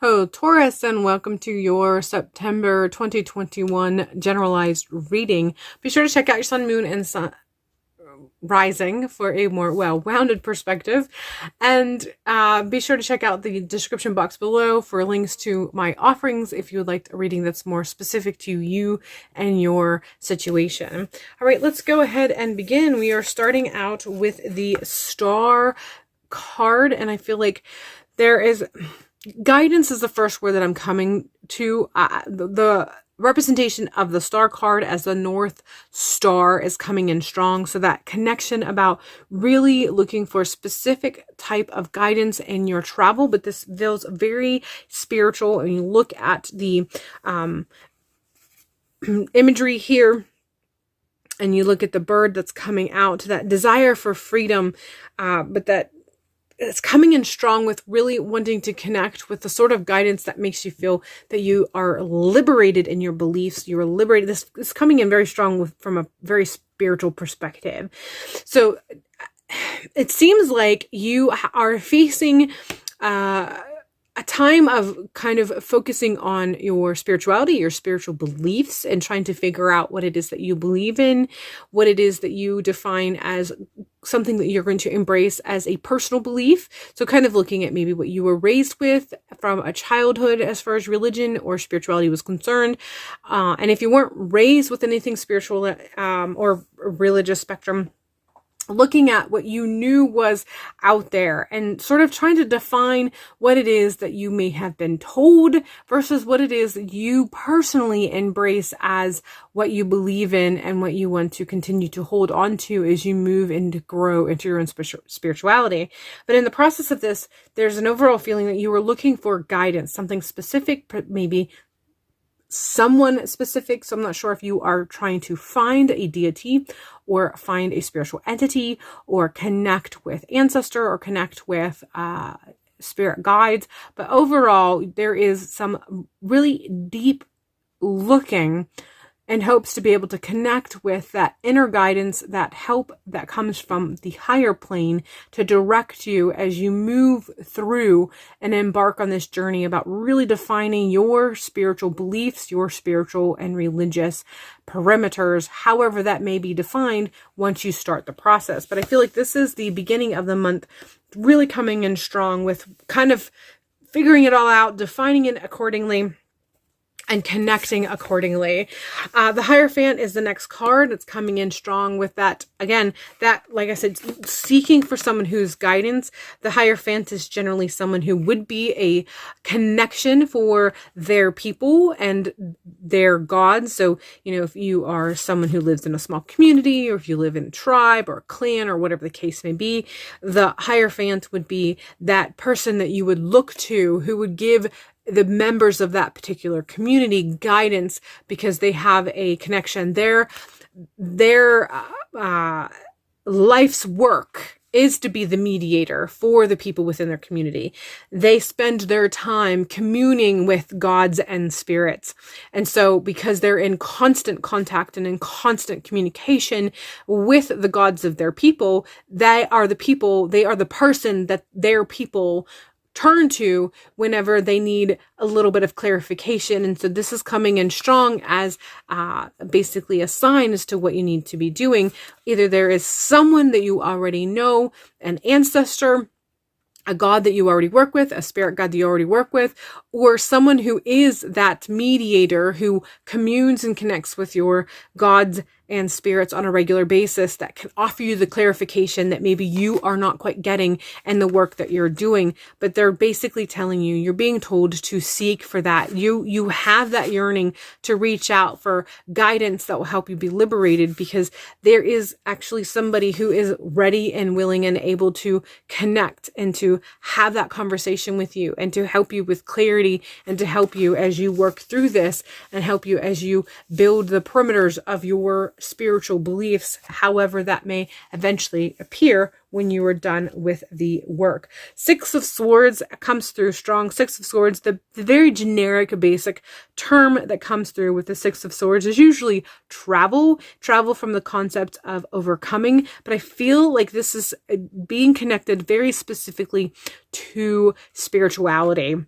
Hello, Taurus, and welcome to your September 2021 generalized reading. Be sure to check out your sun, moon, and sun rising for a more well-rounded perspective. And be sure to check out the description box below for links to my offerings if you would like a reading that's more specific to you and your situation. All right, let's go ahead and begin. We are starting out with the Star card, and I feel like there is... guidance is the first word that I'm coming to. The representation of the Star card as the North Star is coming in strong. So that connection about really looking for a specific type of guidance in your travel, but this feels very spiritual. And you look at the imagery here, and you look at the bird that's coming out, that desire for freedom, but that it's coming in strong with really wanting to connect with the sort of guidance that makes you feel that you are liberated in your beliefs. You are liberated. This is coming in very strong from a very spiritual perspective. So it seems like you are facing a time of kind of focusing on your spirituality, your spiritual beliefs, and trying to figure out what it is that you believe in, what it is that you define as something that you're going to embrace as a personal belief. So kind of looking at maybe what you were raised with from a childhood as far as religion or spirituality was concerned. And if you weren't raised with anything spiritual or religious spectrum, looking at what you knew was out there and sort of trying to define what it is that you may have been told versus what it is that you personally embrace as what you believe in and what you want to continue to hold on to as you move and grow into your own spirituality. But in the process of this, there's an overall feeling that you were looking for guidance, something specific, maybe someone specific. So I'm not sure if you are trying to find a deity or find a spiritual entity or connect with ancestor or connect with spirit guides. But overall, there is some really deep looking and hopes to be able to connect with that inner guidance, that help that comes from the higher plane to direct you as you move through and embark on this journey about really defining your spiritual beliefs, your spiritual and religious perimeters, however that may be defined once you start the process. But I feel like this is the beginning of the month really coming in strong with kind of figuring it all out, defining it accordingly, and connecting accordingly. The Hierophant is the next card that's coming in strong with that. Again, that, like I said, seeking for someone who's guidance. The Hierophant is generally someone who would be a connection for their people and their gods. So, you know, if you are someone who lives in a small community, or if you live in a tribe or a clan or whatever the case may be, the Hierophant would be that person that you would look to who would give the members of that particular community guidance because they have a connection. Their life's work is to be the mediator for the people within their community. They spend their time communing with gods and spirits. And so because they're in constant contact and in constant communication with the gods of their people, they are the person that their people turn to whenever they need a little bit of clarification. And so this is coming in strong as basically a sign as to what you need to be doing. Either there is someone that you already know, an ancestor, a god that you already work with, a spirit guide that you already work with, or someone who is that mediator who communes and connects with your gods and spirits on a regular basis that can offer you the clarification that maybe you are not quite getting in the work that you're doing. But they're basically telling you, you're being told to seek for that. You have that yearning to reach out for guidance that will help you be liberated, because there is actually somebody who is ready and willing and able to connect and to have that conversation with you and to help you with clarity and to help you as you work through this and help you as you build the perimeters of your spiritual beliefs, however that may eventually appear when you are done with the work. Six of Swords comes through strong. Six of Swords, the very generic, basic term that comes through with the Six of Swords is usually travel from the concept of overcoming. But I feel like this is being connected very specifically to spirituality.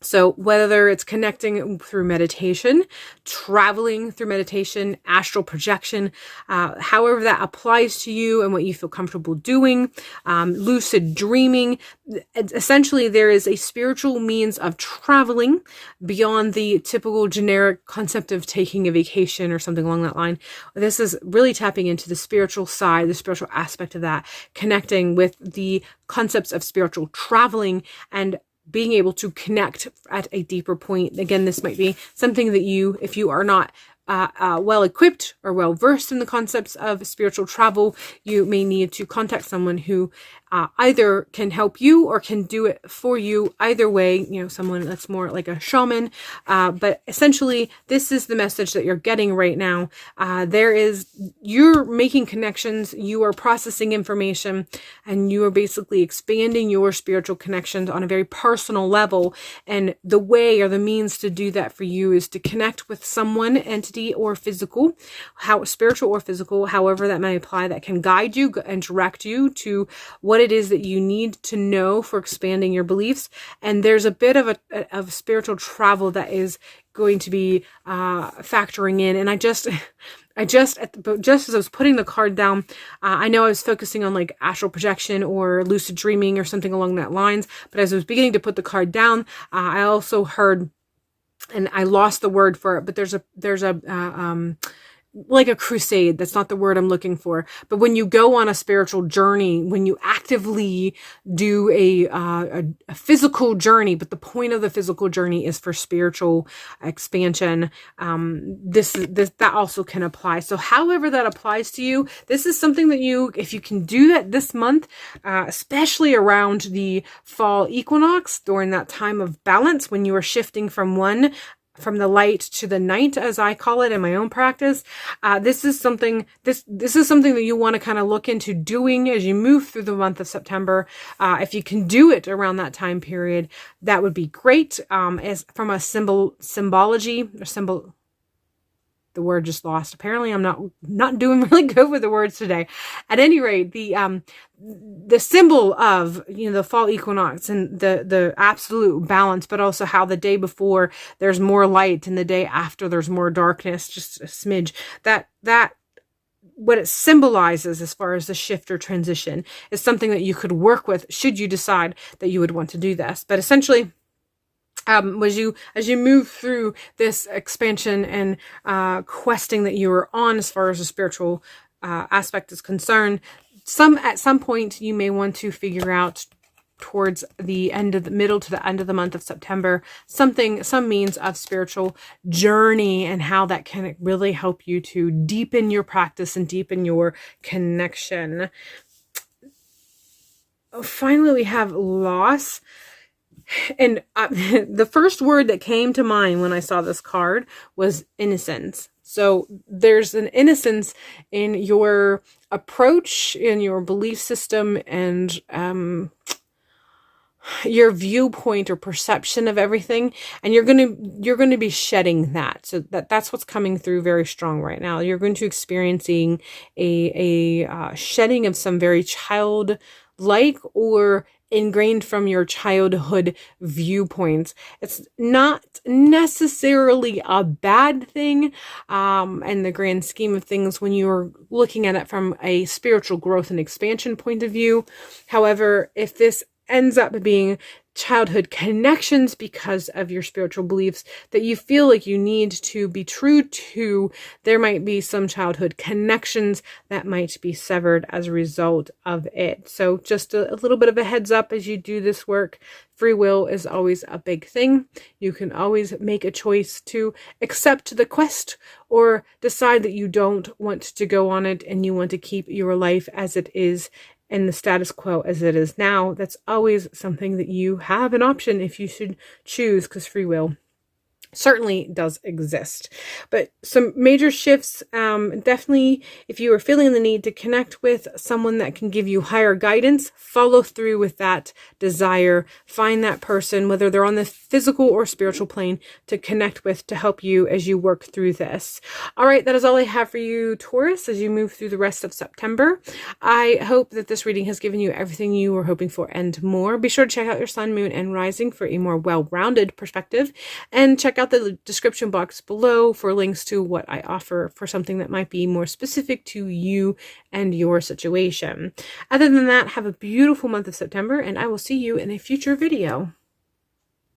So whether it's connecting through meditation, traveling through meditation, astral projection, however that applies to you and what you feel comfortable doing, lucid dreaming, essentially there is a spiritual means of traveling beyond the typical generic concept of taking a vacation or something along that line. This is really tapping into the spiritual side, the spiritual aspect of that, connecting with the concepts of spiritual traveling and being able to connect at a deeper point. Again, this might be something that you, if you are not well equipped or well versed in the concepts of spiritual travel, you may need to contact someone who either can help you or can do it for you. Either way, someone that's more like a shaman. But essentially, this is the message that you're getting right now. You're making connections, you are processing information, and you are basically expanding your spiritual connections on a very personal level. And the way or the means to do that for you is to connect with someone, entity, or physical, spiritual or physical, however that may apply, that can guide you and direct you to what it is that you need to know for expanding your beliefs. And there's a bit of spiritual travel that is going to be factoring in. And I just as I was putting the card down, I know I was focusing on like astral projection or lucid dreaming or something along that lines. But as I was beginning to put the card down, I also heard, and I lost the word for it, but there's a like a crusade. That's not the word I'm looking for. But when you go on a spiritual journey, when you actively do a physical journey, but the point of the physical journey is for spiritual expansion, that also can apply. So however that applies to you, this is something that if you can do that this month, especially around the fall equinox, during that time of balance, when you are shifting from the light to the night, as I call it in my own practice. This is something that you want to kind of look into doing as you move through the month of September. If you can do it around that time period, that would be great. As from a symbology or symbol. The word just lost. Apparently I'm not doing really good with the words today. At any rate, the symbol of, the fall equinox and the absolute balance, but also how the day before there's more light and the day after there's more darkness, just a smidge, that what it symbolizes as far as the shift or transition is something that you could work with should you decide that you would want to do this. But essentially, as you move through this expansion and questing that you are on as far as the spiritual aspect is concerned, at some point you may want to figure out towards the middle to the end of the month of September, some means of spiritual journey and how that can really help you to deepen your practice and deepen your connection. Finally, we have loss. And the first word that came to mind when I saw this card was innocence. So there's an innocence in your approach, in your belief system, and your viewpoint or perception of everything, and you're going to be shedding that. So that's what's coming through very strong right now. You're going to experiencing a shedding of some very childlike or ingrained from your childhood viewpoints. It's not necessarily a bad thing in the grand scheme of things when you're looking at it from a spiritual growth and expansion point of view. However, if this ends up being childhood connections because of your spiritual beliefs that you feel like you need to be true to, there might be some childhood connections that might be severed as a result of it. So just a little bit of a heads up as you do this work. Free will is always a big thing. You can always make a choice to accept the quest or decide that you don't want to go on it and you want to keep your life as it is and the status quo as it is now. That's always something that you have an option if you should choose, because free will certainly does exist. But some major shifts, definitely if you are feeling the need to connect with someone that can give you higher guidance, follow through with that desire. Find that person, whether they're on the physical or spiritual plane, to connect with, to help you as you work through this. All right, that is all I have for you, Taurus, as you move through the rest of September. I hope that this reading has given you everything you were hoping for and more. Be sure to check out your sun, moon, and rising for a more well-rounded perspective, and check out the description box below for links to what I offer for something that might be more specific to you and your situation. Other than that, have a beautiful month of September, and I will see you in a future video.